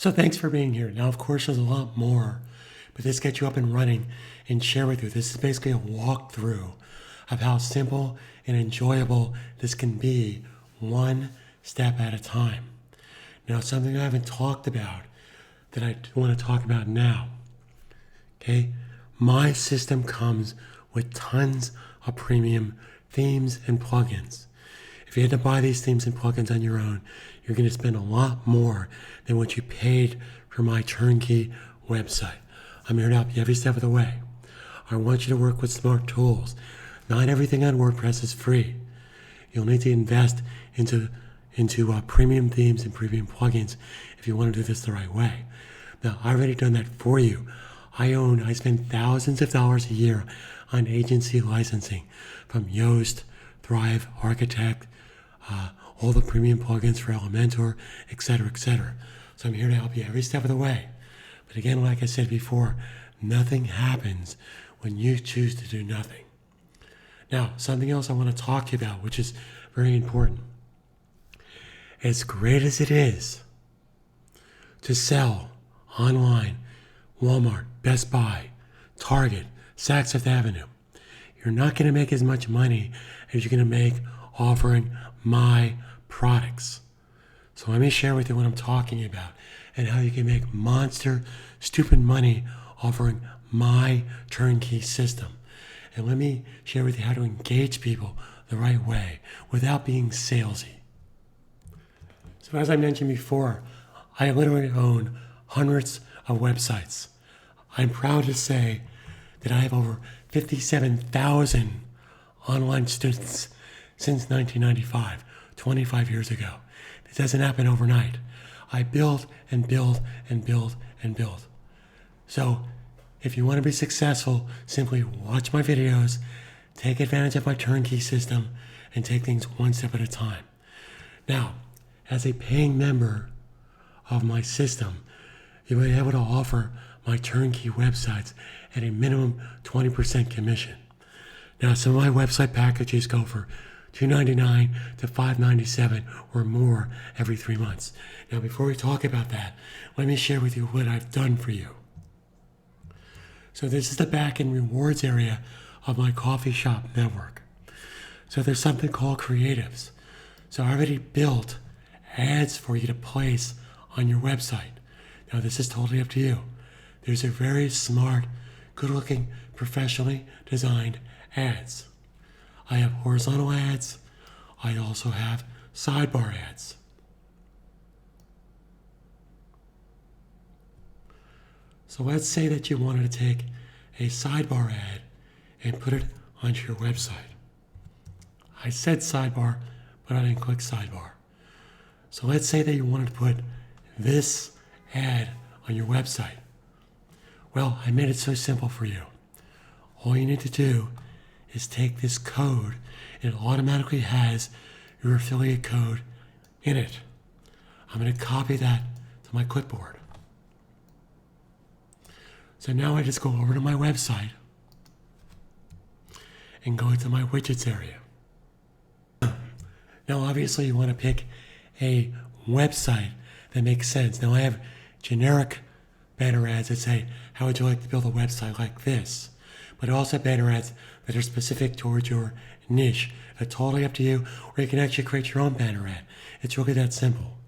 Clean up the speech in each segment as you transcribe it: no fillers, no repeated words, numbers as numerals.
So thanks for being here. Now, of course, there's a lot more, but this gets you up and running and share with you. This is basically a walkthrough of how simple and enjoyable this can be, one step at a time. Now, something I haven't talked about that I want to talk about now. Okay, my system comes with tons of premium themes and plugins. If you had to buy these themes and plugins on your own, you're going to spend a lot more than what you paid for my turnkey website. I'm here to help you every step of the way. I want you to work with smart tools. Not everything on WordPress is free. You'll need to invest into premium themes and premium plugins if you want to do this the right way. Now, I've already done that for you. I spend thousands of dollars a year on agency licensing from Yoast, Thrive, Architect, all the premium plugins for Elementor, etc., etc. So I'm here to help you every step of the way. But again, like I said before, nothing happens when you choose to do nothing. Now, something else I want to talk to you about, which is very important. As great as it is to sell online, Walmart, Best Buy, Target, Saks Fifth Avenue, you're not going to make as much money as you're going to make offering my products. So let me share with you what I'm talking about and how you can make monster, stupid money offering my turnkey system. And let me share with you how to engage people the right way without being salesy. So as I mentioned before, I literally own hundreds of websites. I'm proud to say that I have over 57,000 online students since 1995, 25 years ago. This doesn't happen overnight. I build and build and build and build. So if you want to be successful, simply watch my videos, take advantage of my turnkey system, and take things one step at a time. Now, as a paying member of my system, you'll be able to offer my turnkey websites at a minimum 20% commission. Now, some of my website packages go for $299 to $597 or more every 3 months. Now, before we talk about that, let me share with you what I've done for you. So this is the back-end rewards area of my coffee shop network. So there's something called creatives. So I already built ads for you to place on your website. Now, this is totally up to you. There's a very smart, good-looking, professionally designed ads. I have horizontal ads. I also have sidebar ads. So let's say that you wanted to take a sidebar ad and put it onto your website. I said sidebar, but I didn't click sidebar. So let's say that you wanted to put this ad on your website. Well, I made it so simple for you. All you need to do is take this code, and it automatically has your affiliate code in it. I'm going to copy that to my clipboard. So now I just go over to my website and go into my widgets area. Now, obviously, you want to pick a website that makes sense. Now, I have generic banner ads that say, how would you like to build a website like this? But also banner ads that are specific towards your niche. It's totally up to you, or you can actually create your own banner ad. It's really that simple.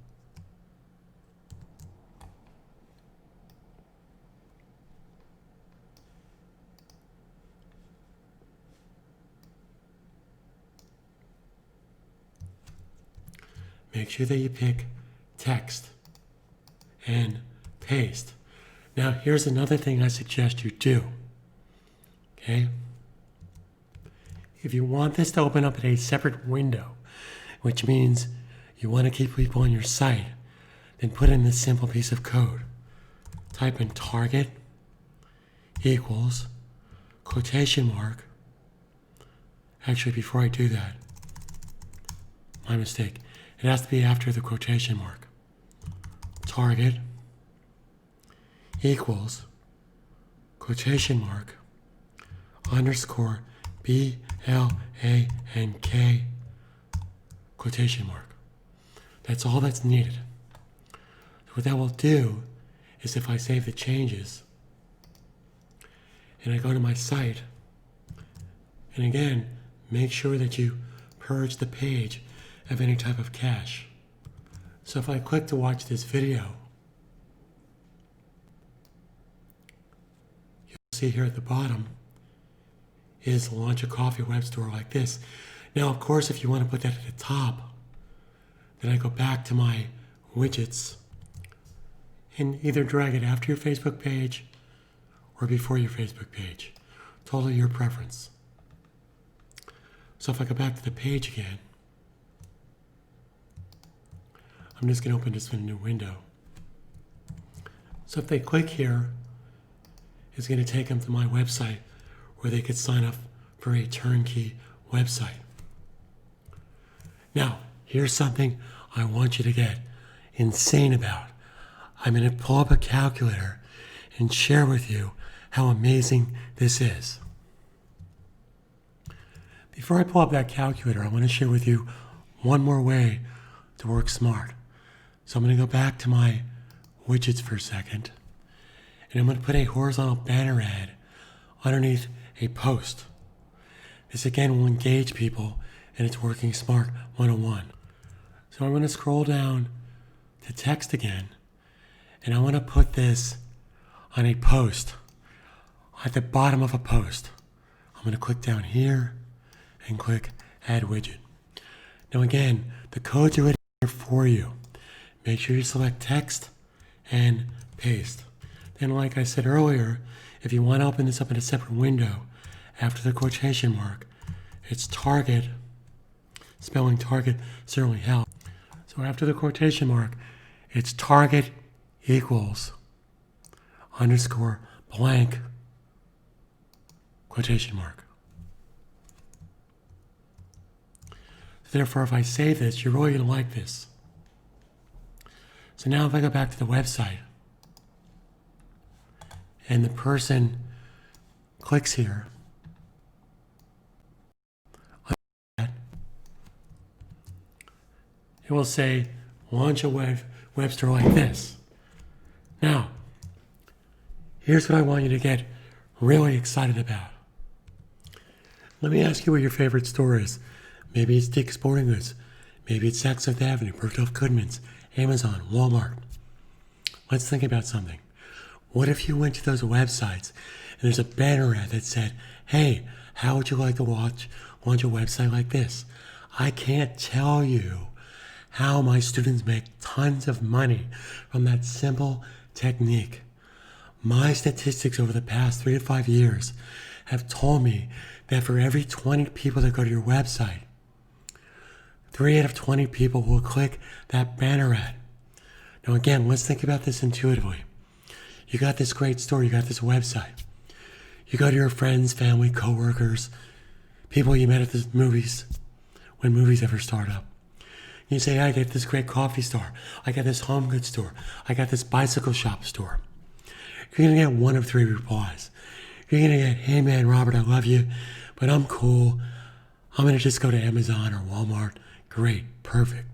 Make sure that you pick text and paste. Now, here's another thing I suggest you do. Okay? If you want this to open up in a separate window, which means you want to keep people on your site, then put in this simple piece of code. Type in target equals quotation mark. Actually, before I do that, my mistake. It has to be after the quotation mark. Target equals quotation mark underscore BLANK quotation mark. That's all that's needed. What that will do is if I save the changes and I go to my site, and again, make sure that you purge the page of any type of cache. So if I click to watch this video, you'll see here at the bottom is launch a coffee web store like this. Now, of course, if you want to put that at the top, then I go back to my widgets and either drag it after your Facebook page or before your Facebook page. Totally your preference. So if I go back to the page again, I'm just going to open this in a new window. So if they click here, it's going to take them to my website where they could sign up for a turnkey website. Now, here's something I want you to get insane about. I'm going to pull up a calculator and share with you how amazing this is. Before I pull up that calculator, I want to share with you one more way to work smart. So I'm going to go back to my widgets for a second, and I'm going to put a horizontal banner ad underneath a post. This again will engage people, and it's Working Smart 101. So I'm going to scroll down to text again, and I want to put this on a post at the bottom of a post. I'm going to click down here and click Add Widget. Now again, the codes are ready here for you. Make sure you select text and paste. Then like I said earlier, if you want to open this up in a separate window, after the quotation mark, it's target. Spelling target certainly helps. So after the quotation mark, it's target equals underscore blank quotation mark. Therefore, if I save this, you're really going to like this. So now if I go back to the website and the person clicks here, it will say launch a web store like this. Now, here's what I want you to get really excited about. Let me ask you what your favorite store is. Maybe it's Dick's Sporting Goods. Maybe it's Saks Fifth Avenue, Bergdorf Goodman's, Amazon, Walmart. Let's think about something. What if you went to those websites and there's a banner ad that said, hey, how would you like to launch a website like this? I can't tell you how my students make tons of money from that simple technique. My statistics over the past 3 to 5 years have told me that for every 20 people that go to your website, 3 out of 20 people will click that banner ad. Now again, let's think about this intuitively. You got this great store, you got this website. You go to your friends, family, coworkers, people you met at the movies, when movies ever start up. You say, I got this great coffee store, I got this home goods store, I got this bicycle shop store. You're gonna get 1 of 3 replies. You're gonna get, hey man, Robert, I love you, but I'm cool. I'm gonna just go to Amazon or Walmart. Great, perfect.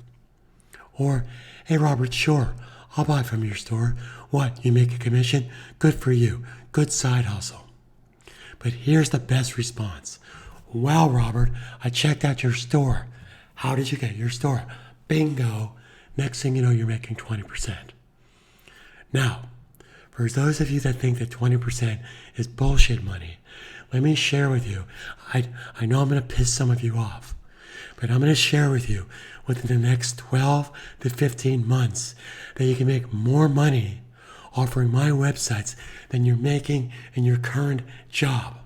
Or, hey Robert, sure, I'll buy from your store. What, you make a commission? Good for you, good side hustle. But here's the best response. Wow, Robert, I checked out your store. How did you get your store? Bingo. Next thing you know, you're making 20%. Now, for those of you that think that 20% is bullshit money, let me share with you. I know I'm going to piss some of you off, but I'm going to share with you within the next 12 to 15 months that you can make more money offering my websites than you're making in your current job.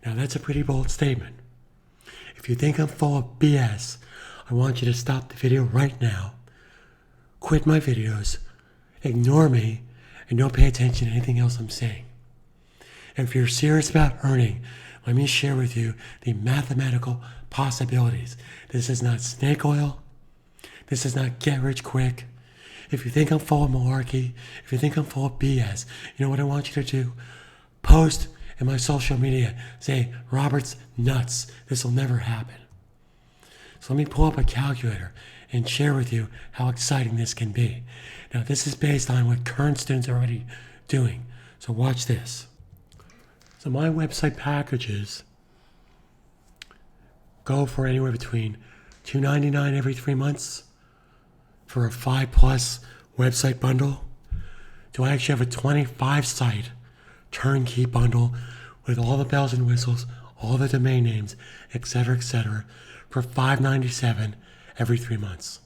Now, that's a pretty bold statement. If you think I'm full of BS, I want you to stop the video right now, quit my videos, ignore me, and don't pay attention to anything else I'm saying. And if you're serious about earning, let me share with you the mathematical possibilities. This is not snake oil. This is not get rich quick. If you think I'm full of malarkey, if you think I'm full of BS, you know what I want you to do? Post in my social media, say, Robert's nuts. This will never happen. So let me pull up a calculator and share with you how exciting this can be. Now, this is based on what current students are already doing. So watch this. So my website packages go for anywhere between $2.99 every 3 months for a 5+ website bundle. Do I actually have a 25-site turnkey bundle with all the bells and whistles, all the domain names, etc., for $5.97 every 3 months.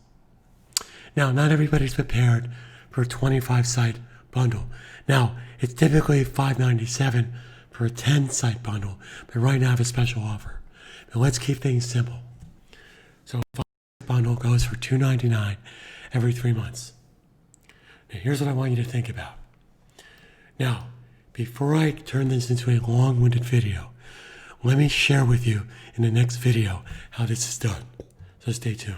Now, not everybody's prepared for a 25-site bundle. Now, it's typically $5.97 for a 10-site bundle, but right now I have a special offer. But let's keep things simple. So a 5-site bundle goes for $2.99 every 3 months. Now, here's what I want you to think about. Now, before I turn this into a long-winded video, let me share with you in the next video how this is done. So stay tuned.